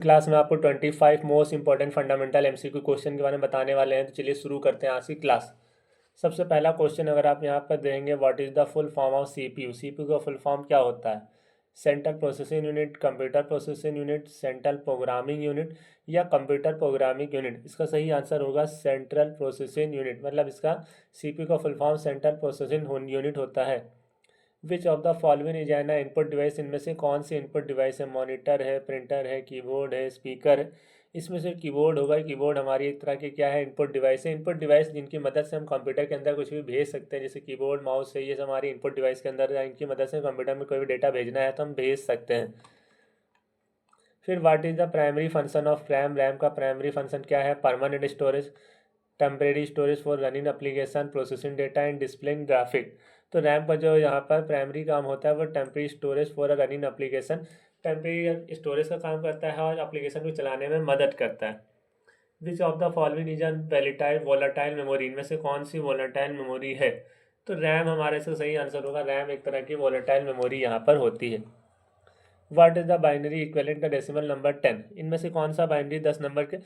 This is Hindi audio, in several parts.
क्लास में आपको 25 most important fundamental MCQ question के बारे में बताने वाले हैं। तो चलिए शुरू करते हैं आज की क्लास। सबसे पहला क्वेश्चन अगर आप यहाँ पर देंगे, what is the full form of CPU. CPU का फुल फॉर्म क्या होता है? Central processing unit, computer processing unit, central programming unit या कंप्यूटर प्रोग्रामिंग यूनिट। इसका सही आंसर होगा सेंट्रल प्रोसेसिंग यूनिट, मतलब इसका सीपीयू का full form central processing unit होता है। Which of the following is N input device. इनमें से कौन सी इनपुट डिवाइस है? मॉनिटर है, प्रिंटर है, कीबोर्ड है, स्पीकर है। इसमें से कीबोर्ड होगा। कीबोर्ड हमारी एक तरह की क्या है? इनपुट डिवाइस है। इनपुट डिवाइस जिनकी मदद से हम कंप्यूटर के अंदर कुछ भी भेज सकते हैं, जैसे कीबोर्ड, माउस है, ये सब हमारी इनपुट डिवाइस के अंदर है। इनकी मदद से कंप्यूटर में कोई भी डेटा भेजना है तो हम भेज सकते हैं। फिर what is the primary function of RAM. RAM का प्राइमरी फंक्शन क्या है? Permanent storage, temporary storage for running application, processing data and displaying graphic. तो रैम का जो यहाँ पर प्राइमरी काम होता है वो temporary storage for a running application, temporary storage का काम करता है और एप्लीकेशन को चलाने में मदद करता है। Which of the following is N volatile memory. इनमें से कौन सी वोलाटाइल मेमोरी है? तो रैम हमारे से सही आंसर होगा। रैम एक तरह की वोलाटाइल मेमोरी यहाँ पर होती है। What is the binary equivalent का डेसिमल नंबर 10। इनमें से कौन सा बाइनरी 10 नंबर के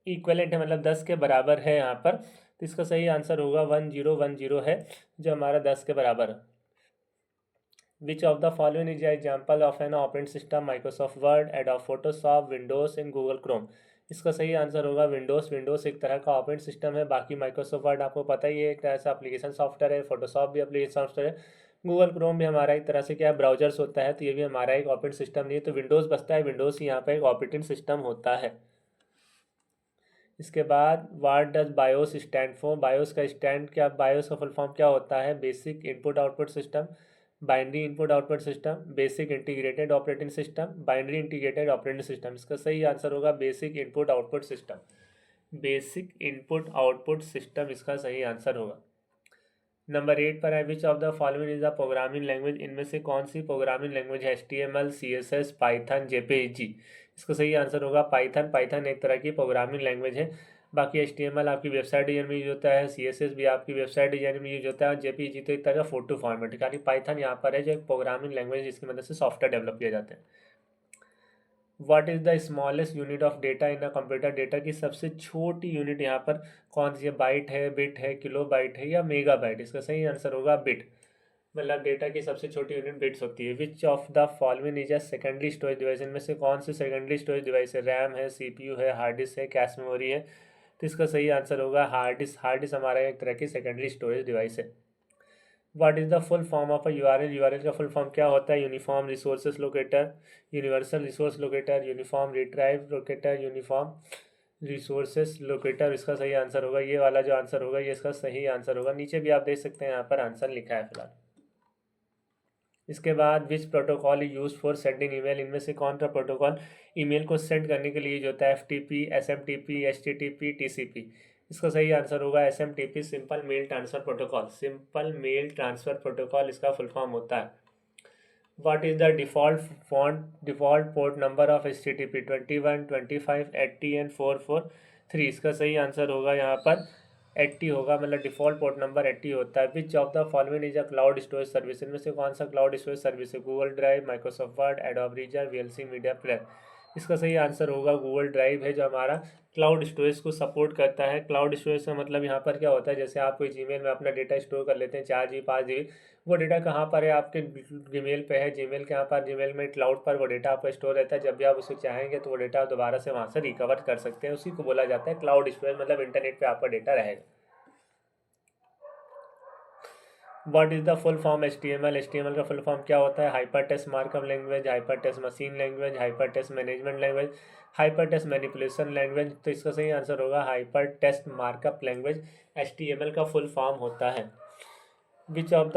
इक्वलेंट है, मतलब 10 के बराबर है यहाँ पर। तो इसका सही आंसर होगा 1010 है, जो हमारा 10 के बराबर है। Which of the following is example of an operating system? Microsoft word, adobe Photoshop, Windows and Google Chrome. इसका सही आंसर होगा विंडोज। विंडोज एक तरह का ऑपरेटिंग सिस्टम है। बाकी माइक्रोसॉफ्ट वर्ड आपको पता ही है, एक तरह से एप्लीकेशन सॉफ्टवेयर है। फोटोशॉप भी एप्लीकेशन सॉफ्टवेयर है। गूगल क्रोम भी हमारा एक तरह से क्या है? ब्राउजर्स होता है। तो ये भी हमारा एक ऑपरेटिंग सिस्टम नहीं है। तो विंडोज़ बचता है। विंडोज़ ही यहाँ पर एक ऑपरेटिंग सिस्टम होता है। इसके बाद what does BIOS stand for. BIOS का स्टैंड क्या? बायोस का फुल फॉर्म क्या होता है? Basic input output system, binary input output system, basic integrated operating system, binary integrated operating system. इसका सही आंसर होगा basic input output system. Basic input output system इसका सही आंसर होगा। नंबर 8 पर है, which of the following is the programming language. इनमें से कौन सी प्रोग्रामिंग लैंग्वेज है? HTML, CSS, Python, JPEG। इसका सही आंसर होगा पाइथन। पाइथन एक तरह की प्रोग्रामिंग लैंग्वेज है। बाकी HTML आपकी वेबसाइट डिजाइन में यूज होता है, CSS भी आपकी वेबसाइट डिजाइन में यूज होता है, और JPEG तो एक तरह का फोटो फॉर्मेट। यानी पाइथन यहाँ पर है जो एक प्रोग्रामिंग लैंग्वेज जिसकी मदद से सॉफ्टवेयर डेवलप किया जाता है। What is the smallest unit of data in a computer. Data की सबसे छोटी यूनिट यहाँ पर कौन सी है? बाइट है, बिट है, किलो बाइट है या मेगा बाइट। इसका सही आंसर होगा बिट, मतलब डेटा की सबसे छोटी यूनिट बिट्स होती है। Which of the following is a secondary storage device. इनमें से कौन सी सेकेंडरी स्टोरेज डिवाइस है? रैम है, CPU है, हार्ड डिस्क है, कैश मेमोरी है। तो इसका सही आंसर होगा हार्ड डिस्क। हार्ड डिस्क हमारा एक तरह की सेकेंडरी स्टोरेज डिवाइस है। What is the full form of a URL। URL का फुल फॉर्म क्या होता है? Uniform resources locator, universal resource locator, uniform retrieve locator, uniform resources locator. इसका सही आंसर होगा ये वाला जो आंसर होगा, ये इसका सही आंसर होगा। नीचे भी आप देख सकते हैं यहाँ पर आंसर लिखा है फिलहाल। इसके बाद विच protocol is use for sending email. इनमें से कौन सा प्रोटोकॉल ईमेल को सेंड करने के लिए यूज होता है? FTP, SMTP, HTTP, TCP। इसका सही आंसर होगा SMTP, simple mail transfer protocol. Simple mail transfer protocol इसका फुल फॉर्म होता है। What is the default port number of HTTP? 21, 25, 80 and 443। इसका सही आंसर होगा यहाँ पर 80 होगा, मतलब डिफ़ॉल्ट पोर्ट नंबर 80 होता है। Which of the following is a cloud storage service. इनमें से कौन सा क्लाउड स्टोरेज सर्विस है? Google drive, Microsoft word, adobe reader, VLC media player. इसका सही आंसर होगा गूगल ड्राइव है, जो हमारा क्लाउड स्टोरेज को सपोर्ट करता है। क्लाउड स्टोरेज का मतलब यहाँ पर क्या होता है? जैसे आप कोई जीमेल में अपना डेटा स्टोर कर लेते हैं 4 GB 5 GB, वो डेटा कहाँ पर है? आपके जीमेल पे है। जीमेल के यहाँ पर जीमेल में क्लाउड पर वो डेटा आपका स्टोर रहता है। जब भी आप उसे चाहेंगे तो वो डेटा आप दोबारा से वहाँ से रिकवर कर सकते हैं। उसी को बोला जाता है क्लाउड स्टोरेज, मतलब इंटरनेट पे आपका डेटा रहेगा। What is the full form HTML। HTML का फुल फॉर्म क्या होता है? Hyper text markup language, hyper text machine language, hyper text management language, hyper text manipulation language. तो इसका सही आंसर होगा hyper text markup language HTML का फुल फॉर्म होता है। Which of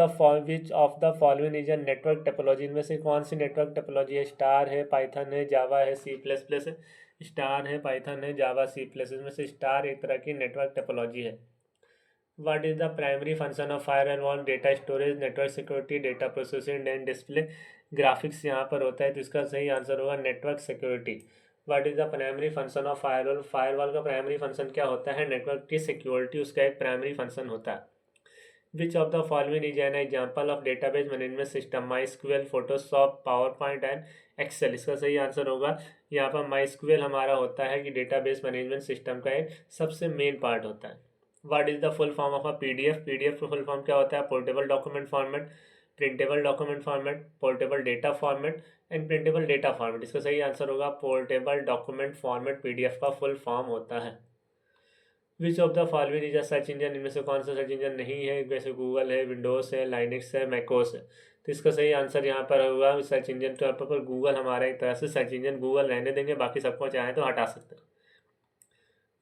the following is a network topology. इनमें से कौन सी नेटवर्क टोपोलॉजी है? स्टार है, पाइथन है, जावा है, C++ है। स्टार है, पाइथन है, जावा, C++। इसमें से स्टार एक तरह की नेटवर्क टोपोलॉजी है। What is the primary function of firewall? Data storage, network security, data processing and display graphics यहाँ पर होता है। तो इसका सही आंसर होगा network security. What is the primary function of firewall. Firewall का प्राइमरी फंक्शन क्या होता है? नेटवर्क की सिक्योरिटी उसका एक प्राइमरी फंक्शन होता है। Which of the following is an example of database management system? MySQL, Photoshop, PowerPoint and Excel. इसका सही आंसर होगा यहाँ पर MySQL हमारा होता है कि डेटाबेस मैनेजमेंट सिस्टम का एक सबसे मेन पार्ट होता है। What is the full form of a PDF? PDF का फुल फॉर्म क्या होता है? Portable document format, printable document format, portable data format and printable data format. इसका सही आंसर होगा पोर्टेबल डॉक्यूमेंट फॉर्मेट PDF का फुल फॉर्म होता है। Which of the following is a search engine? इनमें से कौन सा सर्च इंजन नहीं है? जैसे गूगल है, विंडोज है, लाइनक्स है, मैकोस है। तो इसका सही आंसर यहाँ पर होगा सर्च इंजन के तौर पर गूगल हमारा एक तरह से सर्च इंजन, गूगल रहने देंगे, बाकी सबको चाहें तो हटा सकते हैं।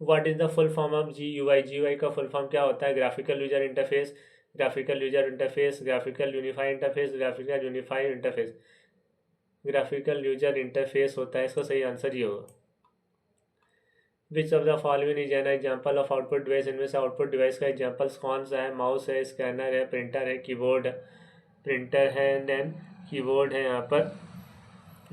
What is the full form of GUI? GUI का फुल फॉर्म क्या होता है? Graphical user interface, graphical user interface, graphical unified interface, graphical unified interface. Graphical user interface होता है, इसका सही आंसर ये होगा। विच of the following is an example of output device? इनमें से आउटपुट डिवाइस का एग्जाम्पल्स कौन सा है? माउस है, स्कैनर है, प्रिंटर है, कीबोर्ड है। प्रिंटर है देन कीबोर्ड है यहाँ पर।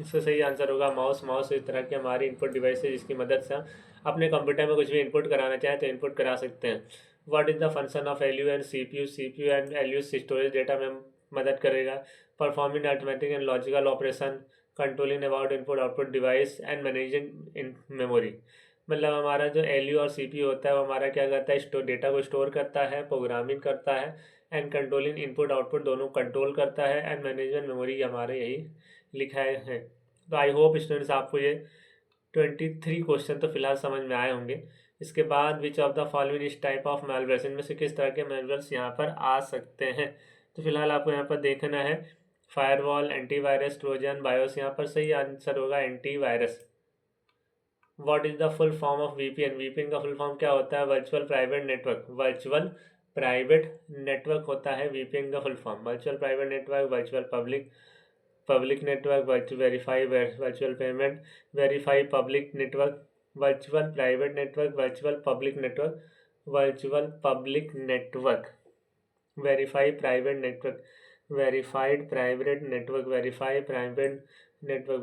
इसका सही आंसर होगा माउस। माउस इस तरह की हमारी इनपुट डिवाइस है जिसकी मदद से हम अपने कंप्यूटर में कुछ भी इनपुट कराना चाहें तो इनपुट करा सकते हैं। What is the function of LU and CPU? CPU and LU storage data में मदद करेगा। Performing arithmetic and logical operation, controlling about input output device and managing in memory. मतलब हमारा जो LU और CPU होता है वो हमारा क्या करता है? डेटा को स्टोर करता है, प्रोग्रामिंग करता है एंड कंट्रोलिंग इनपुट आउटपुट दोनों कंट्रोल करता है एंड मैनेजमेंट मेमोरी हमारे यही लिखा है। तो आई होप स्टूडेंट्स आपको ये 23 क्वेश्चन तो फिलहाल समझ में आए होंगे। इसके बाद विच ऑफ द फॉलोइंग इस टाइप ऑफ मैलवेयर्स? इनमें से किस तरह के मैलवेयर्स यहाँ पर आ सकते हैं? तो फिलहाल आपको यहाँ पर देखना है फायरवॉल, एंटीवायरस, ट्रोजन, बायोस। यहाँ पर सही आंसर होगा antivirus. What is the full form of VPN? VPN का फुल फॉर्म क्या होता है? Virtual private network. Virtual private network होता है VPN का full form. Virtual private network, virtual public network, verify virtual payment, verify public network, virtual private network, virtual public network, virtual public network, verify private network, verified private network, verify private network.